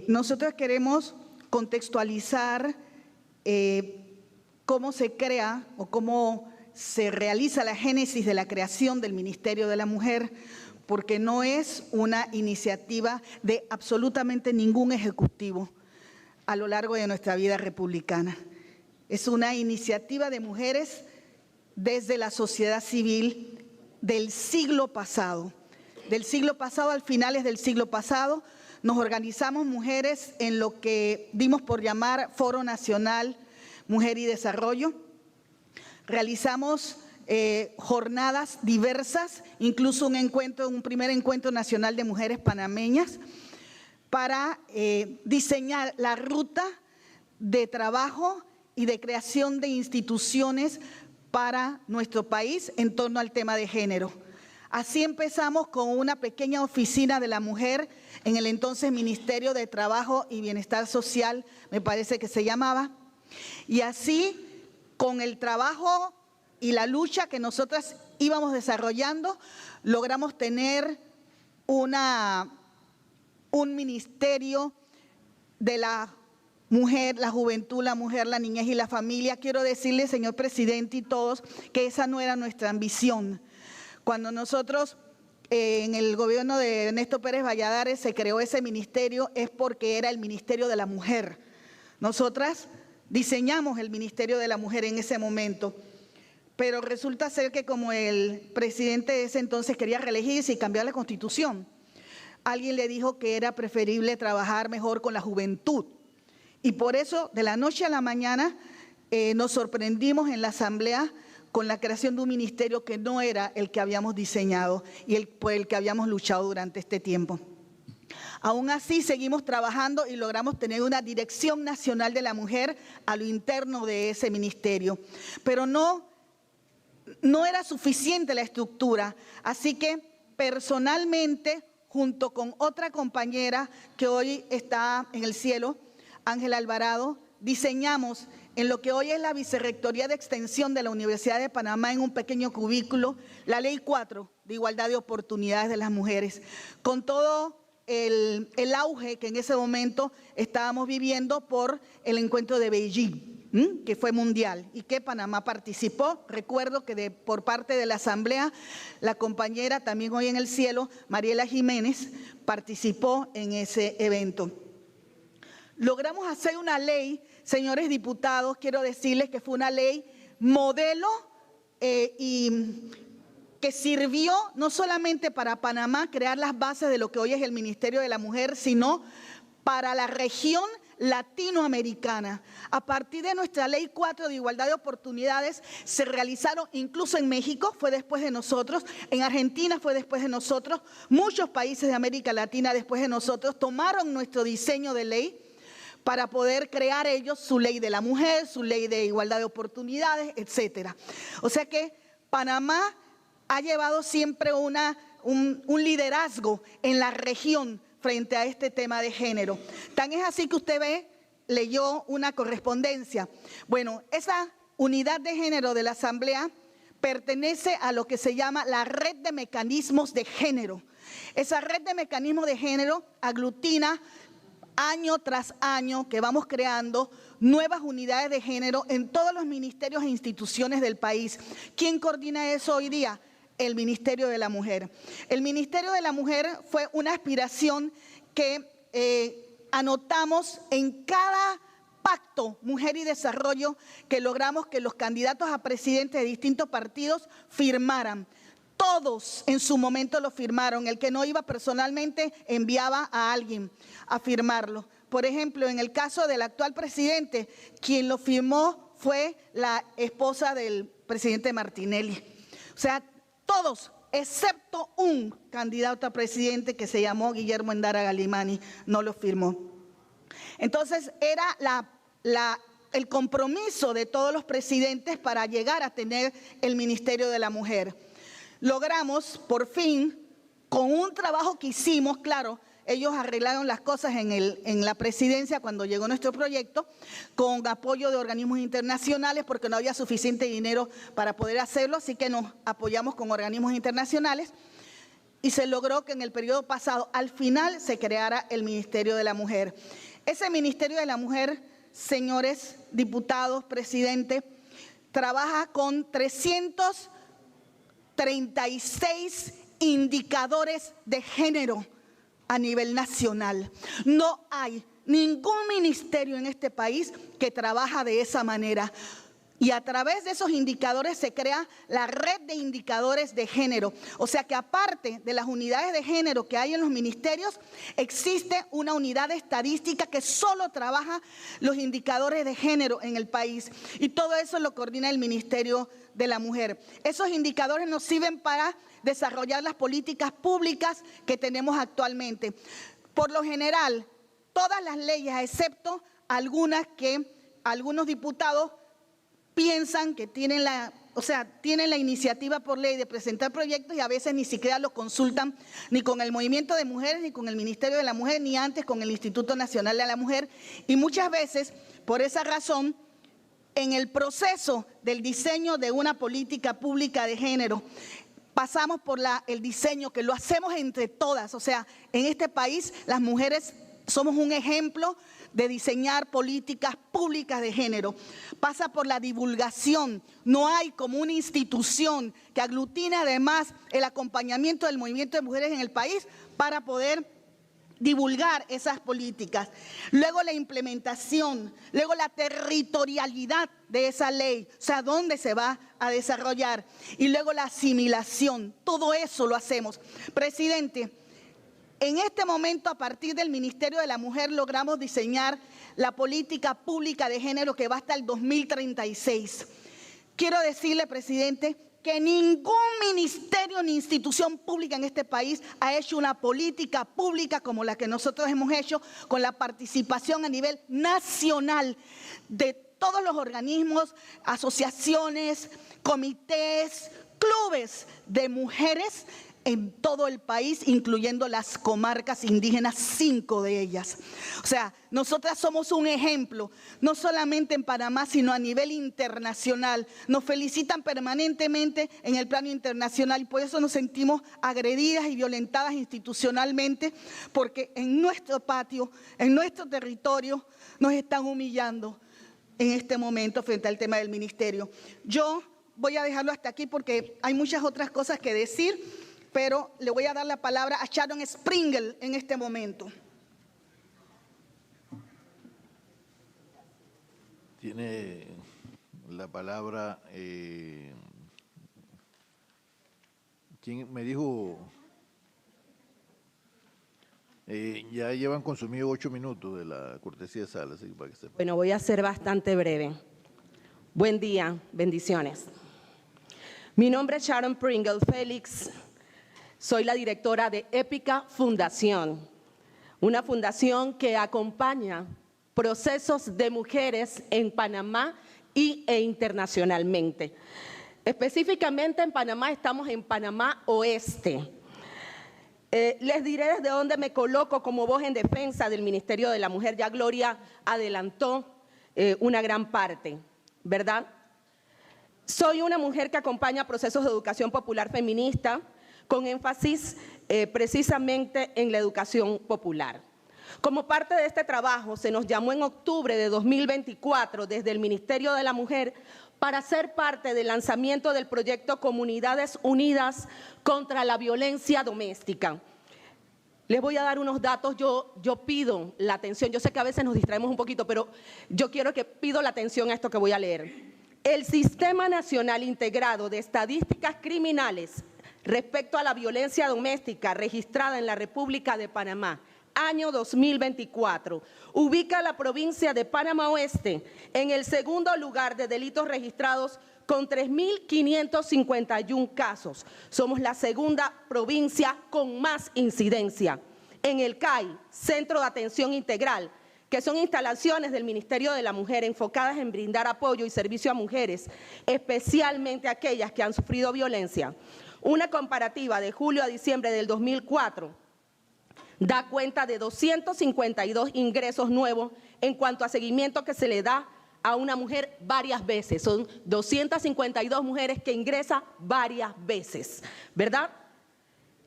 Nosotros queremos contextualizar cómo se crea o cómo se realiza la génesis de la creación del Ministerio de la Mujer, porque no es una iniciativa de absolutamente ningún ejecutivo a lo largo de nuestra vida republicana. Es una iniciativa de mujeres desde la sociedad civil del siglo pasado. Al finales del siglo pasado, nos organizamos mujeres en lo que dimos por llamar Foro Nacional Mujer y Desarrollo. Realizamos jornadas diversas, incluso un primer encuentro nacional de mujeres panameñas, para diseñar la ruta de trabajo y de creación de instituciones para nuestro país en torno al tema de género. Así empezamos con una pequeña oficina de la mujer en el entonces Ministerio de Trabajo y Bienestar Social, me parece que se llamaba, y así con el trabajo y la lucha que nosotras íbamos desarrollando, logramos tener un ministerio de la mujer, la juventud, la mujer, la niñez y la familia. Quiero decirle, señor presidente y todos, que esa no era nuestra ambición. Cuando nosotros en el gobierno de Ernesto Pérez Valladares se creó ese ministerio, es porque era el Ministerio de la Mujer. Nosotras diseñamos el Ministerio de la Mujer en ese momento, pero resulta ser que como el presidente de ese entonces quería reelegirse y cambiar la Constitución, alguien le dijo que era preferible trabajar mejor con la juventud. Y por eso, de la noche a la mañana, nos sorprendimos en la Asamblea con la creación de un ministerio que no era el que habíamos diseñado y por el que habíamos luchado durante este tiempo. Aún así, seguimos trabajando y logramos tener una Dirección Nacional de la Mujer a lo interno de ese ministerio. Pero no era suficiente la estructura, así que personalmente, junto con otra compañera que hoy está en el cielo, Ángela Alvarado, diseñamos en lo que hoy es la Vicerrectoría de Extensión de la Universidad de Panamá, en un pequeño cubículo, la Ley 4 de Igualdad de Oportunidades de las Mujeres, con todo el auge que en ese momento estábamos viviendo por el encuentro de Beijing, que fue mundial y que Panamá participó. Recuerdo que por parte de la Asamblea, la compañera también hoy en el cielo, Mariela Jiménez, participó en ese evento. Logramos hacer una ley, señores diputados, quiero decirles que fue una ley modelo y que sirvió no solamente para Panamá crear las bases de lo que hoy es el Ministerio de la Mujer, sino para la región latinoamericana. A partir de nuestra Ley 4 de Igualdad de Oportunidades se realizaron, incluso en México, fue después de nosotros, en Argentina fue después de nosotros, muchos países de América Latina después de nosotros tomaron nuestro diseño de ley para poder crear ellos su ley de la mujer, su ley de igualdad de oportunidades, etcétera. O sea que Panamá ha llevado siempre un liderazgo en la región frente a este tema de género. Tan es así que usted leyó una correspondencia. Bueno, esa unidad de género de la Asamblea pertenece a lo que se llama la Red de Mecanismos de Género. Esa red de mecanismos de género aglutina año tras año que vamos creando nuevas unidades de género en todos los ministerios e instituciones del país. ¿Quién coordina eso hoy día? El Ministerio de la Mujer. El Ministerio de la Mujer fue una aspiración que anotamos en cada pacto Mujer y Desarrollo que logramos que los candidatos a presidente de distintos partidos firmaran. Todos en su momento lo firmaron. El que no iba personalmente enviaba a alguien a firmarlo. Por ejemplo, en el caso del actual presidente, quien lo firmó fue la esposa del presidente Martinelli. O sea, todos, excepto un candidato a presidente que se llamó Guillermo Endara Galimani, no lo firmó. Entonces, era el compromiso de todos los presidentes para llegar a tener el Ministerio de la Mujer. Logramos, por fin, con un trabajo que hicimos, claro, ellos arreglaron las cosas en la presidencia cuando llegó nuestro proyecto, con apoyo de organismos internacionales, porque no había suficiente dinero para poder hacerlo, así que nos apoyamos con organismos internacionales. y se logró que en el periodo pasado, al final, se creara el Ministerio de la Mujer. Ese Ministerio de la Mujer, señores diputados, presidente, trabaja con 336 indicadores de género a nivel nacional. No hay ningún ministerio en este país que trabaja de esa manera. Y a través de esos indicadores se crea la red de indicadores de género. O sea que aparte de las unidades de género que hay en los ministerios, existe una unidad estadística que solo trabaja los indicadores de género en el país. Y todo eso lo coordina el Ministerio de la Mujer. Esos indicadores nos sirven para desarrollar las políticas públicas que tenemos actualmente. Por lo general, todas las leyes, excepto algunas que algunos diputados piensan que tienen la iniciativa por ley de presentar proyectos y a veces ni siquiera lo consultan ni con el movimiento de mujeres, ni con el Ministerio de la Mujer, ni antes con el Instituto Nacional de la Mujer. Y muchas veces, por esa razón, en el proceso del diseño de una política pública de género, pasamos por el diseño, que lo hacemos entre todas. O sea, en este país las mujeres somos un ejemplo de diseñar políticas públicas de género. Pasa por la divulgación. No hay como una institución que aglutine además el acompañamiento del movimiento de mujeres en el país para poder divulgar esas políticas. Luego la implementación, luego la territorialidad de esa ley, o sea, dónde se va a desarrollar. Y luego la asimilación. Todo eso lo hacemos. Presidente, en este momento, a partir del Ministerio de la Mujer, logramos diseñar la política pública de género que va hasta el 2036. Quiero decirle, presidente, que ningún ministerio ni institución pública en este país ha hecho una política pública como la que nosotros hemos hecho, con la participación a nivel nacional de todos los organismos, asociaciones, comités, clubes de mujeres en todo el país, incluyendo las comarcas indígenas, 5 de ellas. O sea, nosotras somos un ejemplo, no solamente en Panamá, sino a nivel internacional. Nos felicitan permanentemente en el plano internacional y por eso nos sentimos agredidas y violentadas institucionalmente, porque en nuestro patio, en nuestro territorio, nos están humillando en este momento frente al tema del ministerio. Yo voy a dejarlo hasta aquí porque hay muchas otras cosas que decir, pero le voy a dar la palabra a Sharon Springle en este momento. Tiene la palabra, ¿quién me dijo? Ya llevan consumido 8 minutos de la cortesía de sala, así para que sepan. Bueno, voy a ser bastante breve. Buen día, bendiciones. Mi nombre es Sharon Pringle Félix. Soy la directora de Épica Fundación, una fundación que acompaña procesos de mujeres en Panamá e internacionalmente. Específicamente en Panamá estamos en Panamá Oeste. Les diré desde dónde me coloco como voz en defensa del Ministerio de la Mujer. Ya Gloria adelantó una gran parte, ¿verdad? Soy una mujer que acompaña procesos de educación popular feminista, con énfasis precisamente en la educación popular. Como parte de este trabajo, se nos llamó en octubre de 2024 desde el Ministerio de la Mujer para ser parte del lanzamiento del proyecto Comunidades Unidas contra la Violencia Doméstica. Les voy a dar unos datos, yo pido la atención, yo sé que a veces nos distraemos un poquito, pero yo pido la atención a esto que voy a leer. El Sistema Nacional Integrado de Estadísticas Criminales respecto a la violencia doméstica registrada en la República de Panamá, año 2024, ubica a la provincia de Panamá Oeste en el segundo lugar de delitos registrados con 3.551 casos. Somos la segunda provincia con más incidencia. En el CAI, Centro de Atención Integral, que son instalaciones del Ministerio de la Mujer enfocadas en brindar apoyo y servicio a mujeres, especialmente aquellas que han sufrido violencia. Una comparativa de julio a diciembre del 2004 da cuenta de 252 ingresos nuevos en cuanto a seguimiento que se le da a una mujer varias veces. Son 252 mujeres que ingresan varias veces, ¿verdad?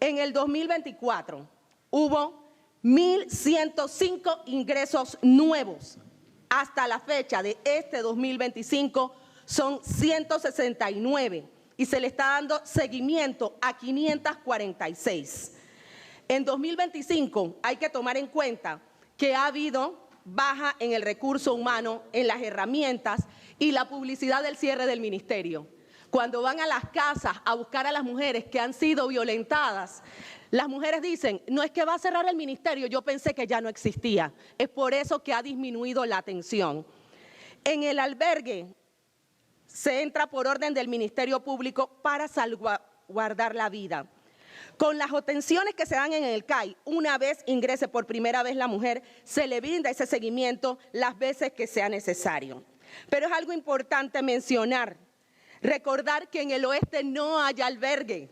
En el 2024 hubo 1.105 ingresos nuevos. Hasta la fecha de este 2025 son 169 y se le está dando seguimiento a 546. En 2025 hay que tomar en cuenta que ha habido baja en el recurso humano, en las herramientas y la publicidad del cierre del ministerio. Cuando van a las casas a buscar a las mujeres que han sido violentadas, las mujeres dicen, no es que va a cerrar el ministerio, yo pensé que ya no existía. Es por eso que ha disminuido la atención. En el albergue se entra por orden del Ministerio Público para salvaguardar la vida. Con las atenciones que se dan en el CAI, una vez ingrese por primera vez la mujer, se le brinda ese seguimiento las veces que sea necesario. Pero es algo importante mencionar, recordar que en el oeste no hay albergue,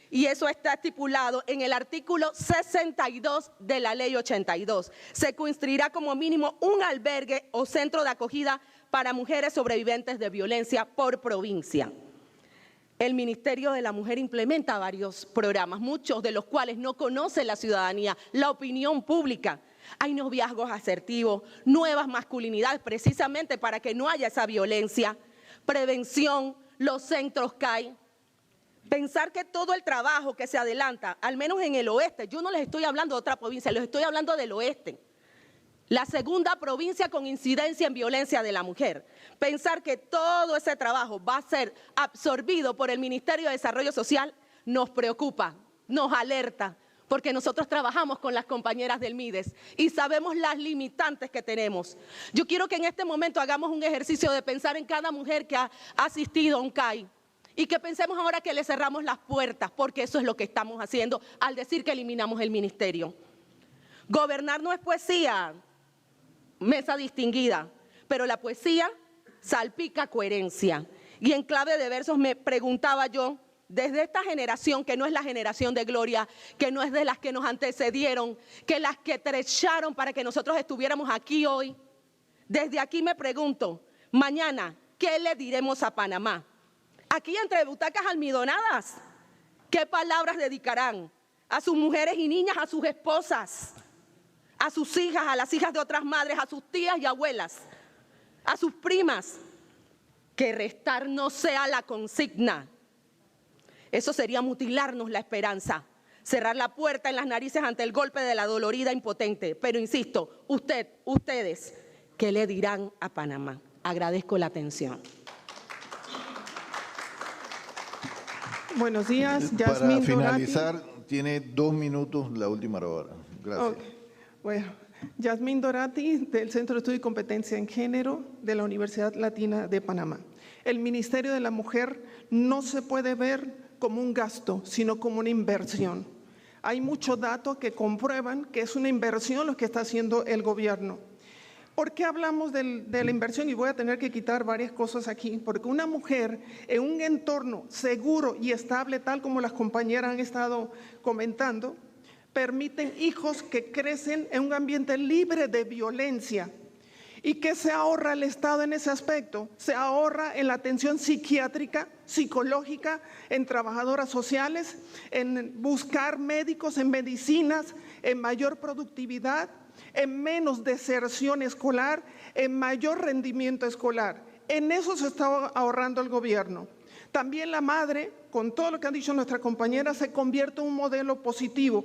y eso está estipulado en el artículo 62 de la Ley 82. Se construirá como mínimo un albergue o centro de acogida para mujeres sobrevivientes de violencia por provincia. El Ministerio de la Mujer implementa varios programas, muchos de los cuales no conoce la ciudadanía, la opinión pública. Hay noviazgos asertivos, nuevas masculinidades, precisamente para que no haya esa violencia, prevención, los centros CAI. Pensar que todo el trabajo que se adelanta, al menos en el oeste, yo no les estoy hablando de otra provincia, les estoy hablando del oeste, la segunda provincia con incidencia en violencia de la mujer. Pensar que todo ese trabajo va a ser absorbido por el Ministerio de Desarrollo Social nos preocupa, nos alerta, porque nosotros trabajamos con las compañeras del MIDES y sabemos las limitantes que tenemos. Yo quiero que en este momento hagamos un ejercicio de pensar en cada mujer que ha asistido a un CAI y que pensemos ahora que le cerramos las puertas, porque eso es lo que estamos haciendo al decir que eliminamos el ministerio. Gobernar no es poesía, mesa distinguida, pero la poesía salpica coherencia. Y en clave de versos me preguntaba yo, desde esta generación, que no es la generación de Gloria, que no es de las que nos antecedieron, que las que trecharon para que nosotros estuviéramos aquí hoy, desde aquí me pregunto, mañana, ¿qué le diremos a Panamá? Aquí entre butacas almidonadas, ¿qué palabras dedicarán a sus mujeres y niñas, a sus esposas, a sus hijas, a las hijas de otras madres, a sus tías y abuelas, a sus primas? Que restar no sea la consigna. Eso sería mutilarnos la esperanza, cerrar la puerta en las narices ante el golpe de la dolorida impotente. Pero insisto, ustedes, ¿qué le dirán a Panamá? Agradezco la atención. Buenos días, Para Yasmín finalizar, Dorati. tiene 2 minutos la última hora. Gracias. Okay. Bueno, Yasmín Dorati, del Centro de Estudio y Competencia en Género de la Universidad Latina de Panamá. El Ministerio de la Mujer no se puede ver como un gasto, sino como una inversión. Hay muchos datos que comprueban que es una inversión lo que está haciendo el gobierno. ¿Por qué hablamos de la inversión? Y voy a tener que quitar varias cosas aquí, porque una mujer en un entorno seguro y estable, tal como las compañeras han estado comentando, permiten hijos que crecen en un ambiente libre de violencia. ¿Y qué se ahorra el Estado en ese aspecto? Se ahorra en la atención psiquiátrica, psicológica, en trabajadoras sociales, en buscar médicos, en medicinas, en mayor productividad, en menos deserción escolar, en mayor rendimiento escolar. En eso se está ahorrando el gobierno. También la madre, con todo lo que han dicho nuestras compañeras, se convierte en un modelo positivo.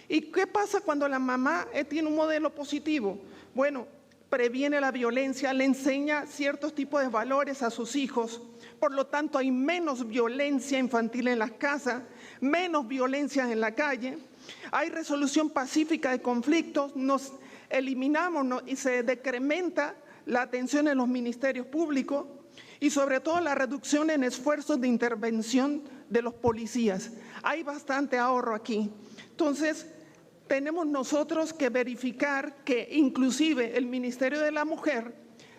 ¿Y qué pasa cuando la mamá tiene un modelo positivo? Bueno, previene la violencia, le enseña ciertos tipos de valores a sus hijos. Por lo tanto, hay menos violencia infantil en las casas, menos violencia en la calle. Hay resolución pacífica de conflictos, nos eliminamos y se decrementa la atención en los ministerios públicos y sobre todo la reducción en esfuerzos de intervención de los policías. Hay bastante ahorro aquí. Entonces, tenemos nosotros que verificar que inclusive el Ministerio de la Mujer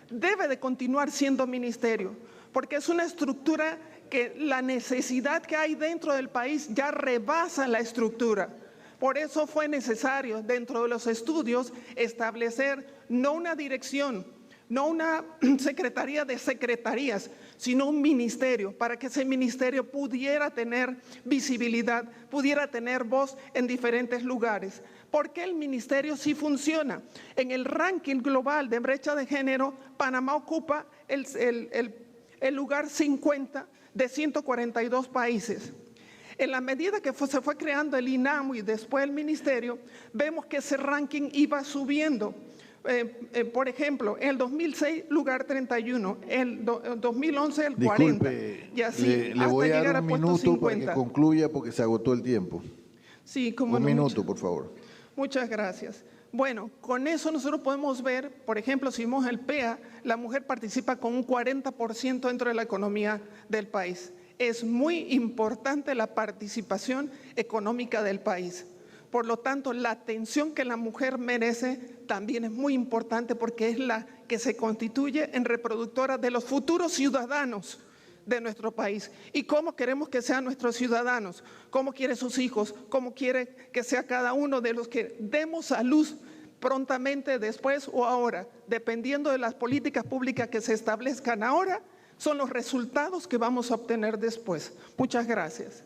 debe de continuar siendo ministerio, porque es una estructura que la necesidad que hay dentro del país ya rebasa la estructura. Por eso fue necesario dentro de los estudios establecer no una dirección, no una secretaría de secretarías, sino un ministerio, para que ese ministerio pudiera tener visibilidad, pudiera tener voz en diferentes lugares. Porque el ministerio sí funciona. En el ranking global de brecha de género, Panamá ocupa el lugar 50 de 142 países. En la medida que se fue creando el INAMU y después el ministerio, vemos que ese ranking iba subiendo. Por ejemplo, en el 2006, lugar 31, en el 2011, el 40. Disculpe, Y así le voy a dar un puesto minuto 50. para que concluya porque se agotó el tiempo. Sí, como Un no, minuto, por favor. Muchas gracias. Bueno, con eso nosotros podemos ver, por ejemplo, si vemos el PEA, la mujer participa con un 40% dentro de la economía del país. Es muy importante la participación económica del país. Por lo tanto, la atención que la mujer merece también es muy importante porque es la que se constituye en reproductora de los futuros ciudadanos de nuestro país. ¿Y cómo queremos que sean nuestros ciudadanos? ¿Cómo quiere sus hijos? ¿Cómo quiere que sea cada uno de los que demos a luz prontamente, después o ahora? Dependiendo de las políticas públicas que se establezcan ahora, son los resultados que vamos a obtener después. Muchas gracias.